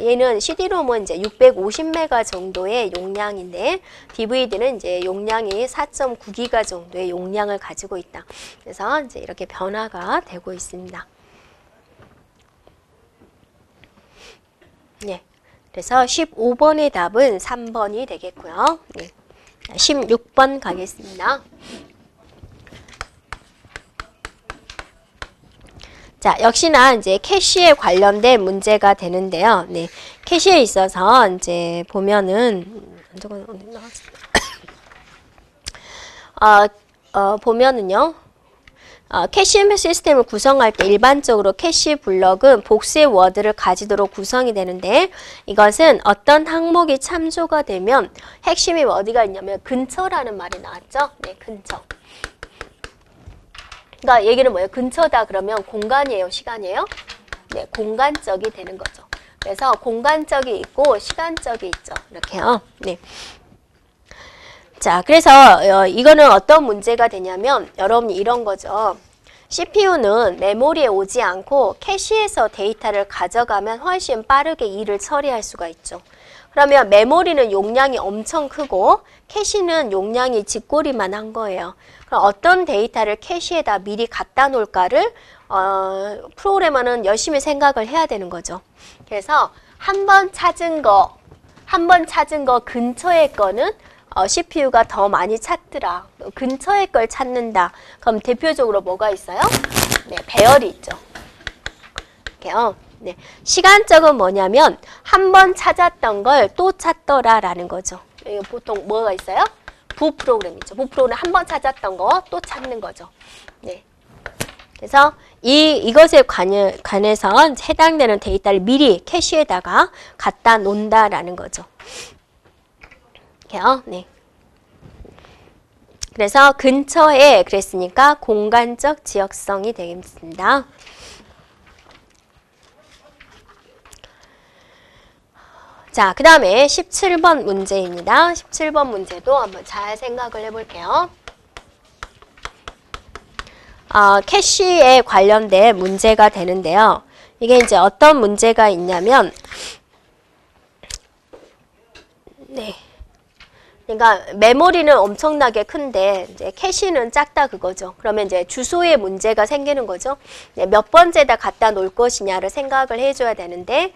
얘는 CD롬은 이제 650메가 정도의 용량인데 DVD는 이제 용량이 4.9기가 정도의 용량을 가지고 있다. 그래서 이제 이렇게 변화가 되고 있습니다. 네. 그래서 15번의 답은 3번이 되겠고요. 네. 16번 가겠습니다. 자, 역시나 이제 캐시에 관련된 문제가 되는데요. 네. 캐시에 있어서 이제 보면은 보면은요. 캐시 시스템을 구성할 때 일반적으로 캐시 블럭은 복수의 워드를 가지도록 구성이 되는데 이것은 어떤 항목이 참조가 되면 핵심이 어디가 있냐면 근처라는 말이 나왔죠. 네, 근처. 그러니까 얘기는 뭐예요? 근처다 그러면 공간이에요, 시간이에요? 네, 공간적이 되는 거죠. 그래서 공간적이 있고 시간적이 있죠. 이렇게요. 네. 자, 그래서 이거는 어떤 문제가 되냐면 여러분이 이런 거죠. CPU는 메모리에 오지 않고 캐시에서 데이터를 가져가면 훨씬 빠르게 일을 처리할 수가 있죠. 그러면 메모리는 용량이 엄청 크고 캐시는 용량이 집고리만 한 거예요. 그럼 어떤 데이터를 캐시에다 미리 갖다 놓을까를 프로그래머는 열심히 생각을 해야 되는 거죠. 그래서 한 번 찾은 거 근처의 거는 CPU가 더 많이 찾더라. 근처의 걸 찾는다. 그럼 대표적으로 뭐가 있어요? 네, 배열이 있죠. 이렇게요. 네, 시간적은 뭐냐면 한 번 찾았던 걸 또 찾더라라는 거죠. 보통 뭐가 있어요? 부 프로그램이죠. 부 프로그램 한 번 찾았던 거 또 찾는 거죠. 네. 그래서 이것에 관해서 해당되는 데이터를 미리 캐시에다가 갖다 놓는다라는 거죠. 네. 그래서 근처에 그랬으니까 공간적 지역성이 되겠습니다. 자, 그 다음에 17번 문제입니다. 17번 문제도 한번 잘 생각을 해볼게요. 캐시에 관련된 문제가 되는데요. 이게 이제 어떤 문제가 있냐면, 네. 그러니까 메모리는 엄청나게 큰데 이제 캐시는 작다 그거죠. 그러면 이제 주소에 문제가 생기는 거죠. 몇 번째다 갖다 놓을 것이냐를 생각을 해줘야 되는데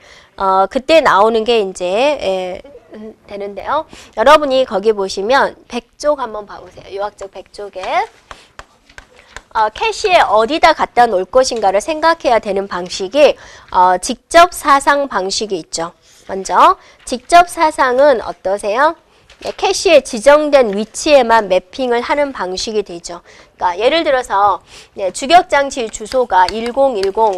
그때 나오는 게 이제 되는데요. 여러분이 거기 보시면 100쪽 한번 봐보세요. 요약적 100쪽에 캐시에 어디다 갖다 놓을 것인가를 생각해야 되는 방식이 직접 사상 방식이 있죠. 먼저 직접 사상은 어떠세요? 네, 캐시에 지정된 위치에만 매핑을 하는 방식이 되죠. 그러니까 예를 들어서 네, 주격장치 주소가 1010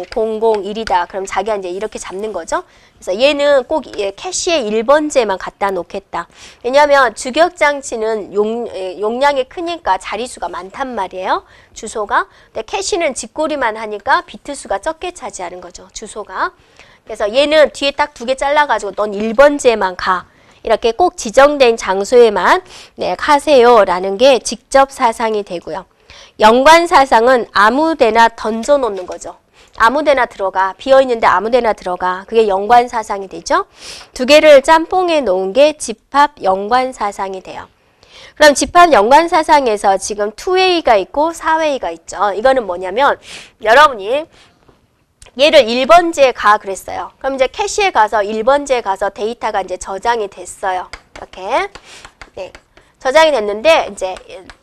001이다. 그럼 자기가 이제 이렇게 잡는 거죠. 그래서 얘는 꼭 캐시에 1번째만 갖다 놓겠다. 왜냐하면 주격장치는 용량이 크니까 자리수가 많단 말이에요. 주소가. 근데 캐시는 집고리만 하니까 비트 수가 적게 차지하는 거죠. 주소가. 그래서 얘는 뒤에 딱 2개 잘라가지고 넌 1번째만 가. 이렇게 꼭 지정된 장소에만 가세요라는 게 직접 사상이 되고요. 연관 사상은 아무데나 던져 놓는 거죠. 아무데나 들어가. 비어있는데 아무데나 들어가. 그게 연관 사상이 되죠. 2개를 짬뽕해 놓은 게 집합 연관 사상이 돼요. 그럼 집합 연관 사상에서 지금 2웨이가 있고 4웨이가 있죠. 이거는 뭐냐면 여러분이 얘를 1번지에 가 그랬어요. 그럼 이제 캐시에 가서 1번지에 가서 데이터가 이제 저장이 됐어요. 이렇게. 네. 저장이 됐는데 이제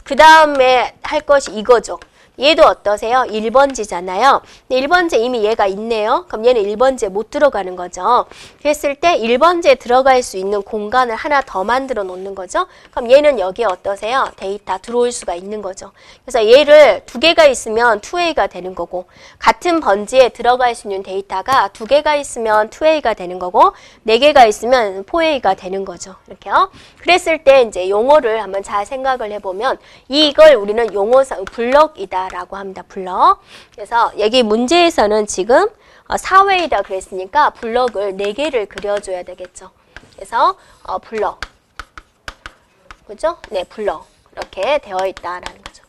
그 다음에 할 것이 이거죠. 얘도 어떠세요? 1번지잖아요. 1번지에 이미 얘가 있네요. 그럼 얘는 1번지에 못 들어가는 거죠. 그랬을 때 1번지에 들어갈 수 있는 공간을 하나 더 만들어 놓는 거죠. 그럼 얘는 여기에 어떠세요? 데이터 들어올 수가 있는 거죠. 그래서 얘를 2개가 있으면 2A가 되는 거고 같은 번지에 들어갈 수 있는 데이터가 2개가 있으면 2A가 되는 거고 4개가 있으면 4A가 되는 거죠. 이렇게요. 그랬을 때 이제 용어를 한번 잘 생각을 해보면 이걸 우리는 용어상 블럭이다 라고 합니다. 블럭. 그래서 여기 문제에서는 지금 4웨이다 그랬으니까 블럭을 4개를 그려줘야 되겠죠. 그래서 블럭. 그죠? 네, 블럭. 이렇게 되어 있다라는 거죠.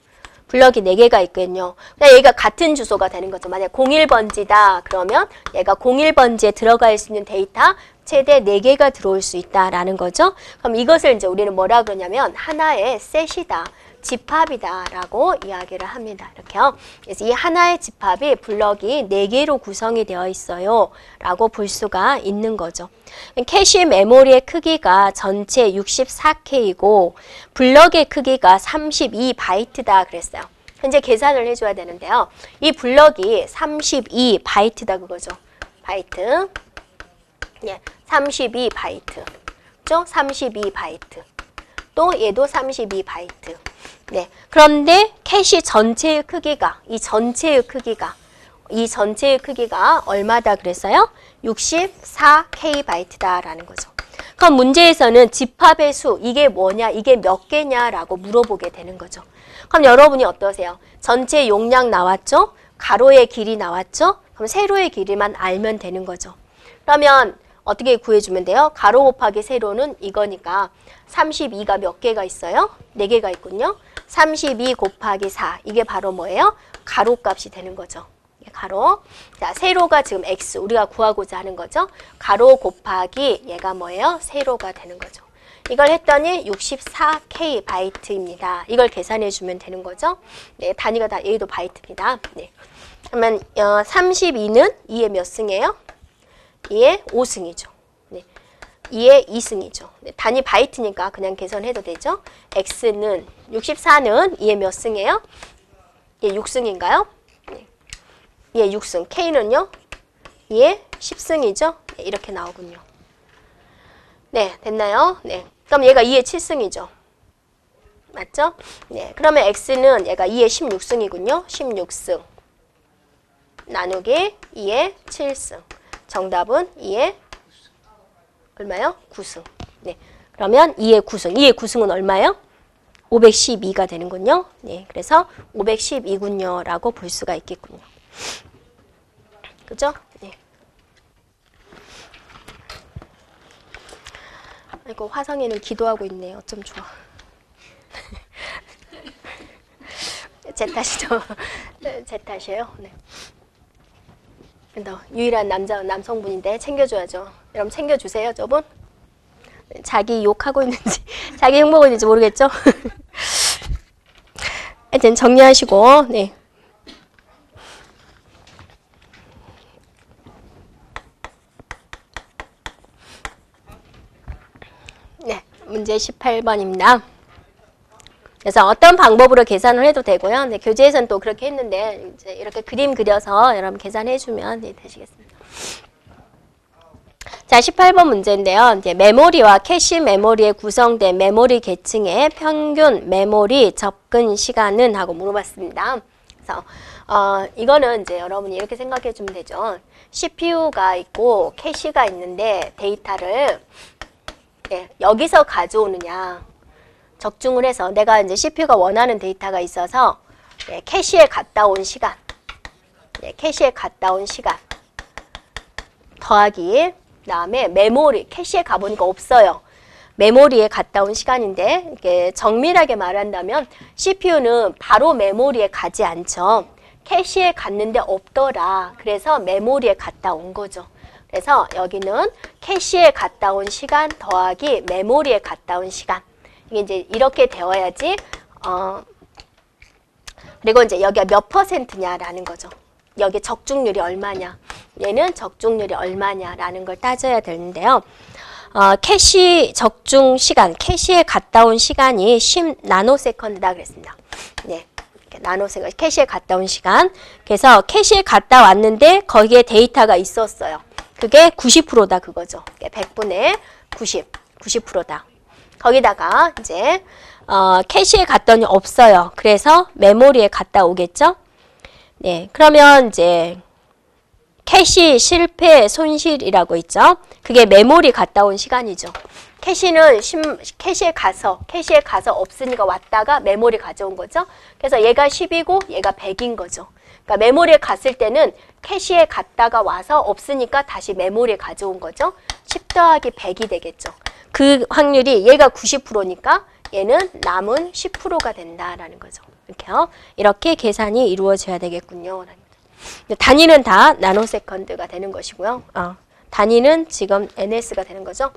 블럭이 4개가 있거든요. 그냥 얘가 같은 주소가 되는 거죠. 만약 01번지다 그러면 얘가 01번지에 들어갈 수 있는 데이터 최대 4개가 들어올 수 있다라는 거죠. 그럼 이것을 이제 우리는 뭐라 그러냐면 하나의 셋이다. 집합이다라고 이야기를 합니다. 이렇게요. 그래서 이 하나의 집합이 블럭이 4개로 구성이 되어 있어요. 라고 볼 수가 있는 거죠. 캐시 메모리의 크기가 전체 64K이고 블럭의 크기가 32바이트다 그랬어요. 현재 계산을 해줘야 되는데요. 이 블럭이 32바이트다 그거죠. 바이트. 예, 32바이트. 그죠? 32바이트. 또 얘도 32바이트. 네. 그런데 캐시 전체의 크기가, 이 전체의 크기가 얼마다 그랬어요? 64K바이트다라는 거죠. 그럼 문제에서는 집합의 수, 이게 뭐냐, 이게 몇 개냐라고 물어보게 되는 거죠. 그럼 여러분이 어떠세요? 전체 용량 나왔죠? 가로의 길이 나왔죠? 그럼 세로의 길이만 알면 되는 거죠. 그러면 어떻게 구해주면 돼요? 가로 곱하기 세로는 이거니까 32가 몇 개가 있어요? 4개가 있군요. 32 곱하기 4. 이게 바로 뭐예요? 가로 값이 되는 거죠. 가로. 자, 세로가 지금 x. 우리가 구하고자 하는 거죠. 가로 곱하기 얘가 뭐예요? 세로가 되는 거죠. 이걸 했더니 64K 바이트입니다. 이걸 계산해 주면 되는 거죠. 네, 단위가 다 얘도 바이트입니다. 네. 그러면 32는 2의 몇 승이에요? 2의 5승이죠. 네. 2의 2승이죠. 네. 단위 바이트니까 그냥 계산해도 되죠. x는 64는 2의 몇 승이에요? 예, 6승인가요? 네. 예, 6승. k는요? 2의 10승이죠. 네, 이렇게 나오군요. 네, 됐나요? 네. 그럼 얘가 2의 7승이죠. 맞죠? 네. 그러면 x는 얘가 2의 16승이군요. 16승. 나누기 2의 7승. 정답은 2의 얼마요? 9승. 네. 그러면 2의 9승. 2의 9승은 얼마예요? 512가 되는군요. 네. 그래서 512군요. 라고 볼 수가 있겠군요. 그죠? 네. 아이고, 화성이는 기도하고 있네요. 어쩜 좋아. 제 탓이죠. 제 탓이에요. 네. 유일한 남성분인데 챙겨줘야죠. 여러분 챙겨주세요, 저분. 자기 욕하고 있는지, 자기 욕먹고 있는지 모르겠죠? 하여튼 정리하시고, 네. 네, 문제 18번입니다. 그래서 어떤 방법으로 계산을 해도 되고요. 네, 교재에서는 또 그렇게 했는데 이제 이렇게 그림 그려서 여러분 계산해주면 네, 되시겠습니다. 자, 18번 문제인데요. 이제 메모리와 캐시 메모리에 구성된 메모리 계층의 평균 메모리 접근 시간은 하고 물어봤습니다. 그래서 이거는 이제 여러분이 이렇게 생각해 주면 되죠. CPU가 있고 캐시가 있는데 데이터를 네, 여기서 가져오느냐. 적중을 해서 내가 이제 CPU가 원하는 데이터가 있어서 네, 캐시에 갔다 온 시간, 네, 캐시에 갔다 온 시간 더하기 그다음에 메모리, 캐시에 가보니까 없어요. 메모리에 갔다 온 시간인데 이렇게 정밀하게 말한다면 CPU는 바로 메모리에 가지 않죠. 캐시에 갔는데 없더라. 그래서 메모리에 갔다 온 거죠. 그래서 여기는 캐시에 갔다 온 시간 더하기 메모리에 갔다 온 시간. 이게 이제 이렇게 되어야지, 그리고 이제 여기가 몇 %냐라는 거죠. 여기 적중률이 얼마냐. 얘는 적중률이 얼마냐라는 걸 따져야 되는데요. 캐시 적중 시간, 캐시에 갔다 온 시간이 10 나노세컨드다 그랬습니다. 네. 나노세컨드, 캐시에 갔다 온 시간. 그래서 캐시에 갔다 왔는데 거기에 데이터가 있었어요. 그게 90%다 그거죠. 100분의 90%다. 거기다가 이제 캐시에 갔더니 없어요. 그래서 메모리에 갔다 오겠죠. 네, 그러면 이제 캐시 실패 손실이라고 있죠. 그게 메모리 갔다 온 시간이죠. 캐시는 캐시에 가서 없으니까 왔다가 메모리 가져온 거죠. 그래서 얘가 10이고 얘가 100인 거죠. 그러니까 메모리에 갔을 때는 캐시에 갔다가 와서 없으니까 다시 메모리에 가져온 거죠. 10 더하기 100이 되겠죠. 그 확률이 얘가 90%니까 얘는 남은 10%가 된다라는 거죠. 이렇게요. 이렇게 계산이 이루어져야 되겠군요. 단위는 다 나노세컨드가 되는 것이고요. 단위는 지금 NS가 되는 거죠.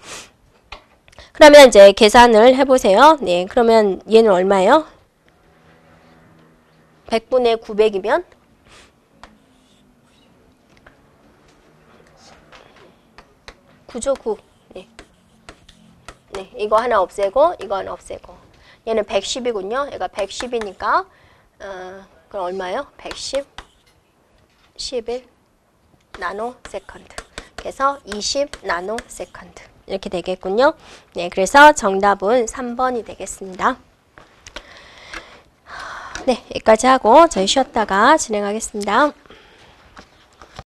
그러면 이제 계산을 해보세요. 네, 그러면 얘는 얼마예요? 100분의 900이면 9죠, 9. 네. 네, 이거 하나 없애고 이거 하나 없애고 얘는 110이군요. 얘가 110이니까 그럼 얼마예요? 110 11 나노세컨드. 그래서 20 나노세컨드 이렇게 되겠군요. 네, 그래서 정답은 3번이 되겠습니다. 네, 여기까지 하고 저희 쉬었다가 진행하겠습니다.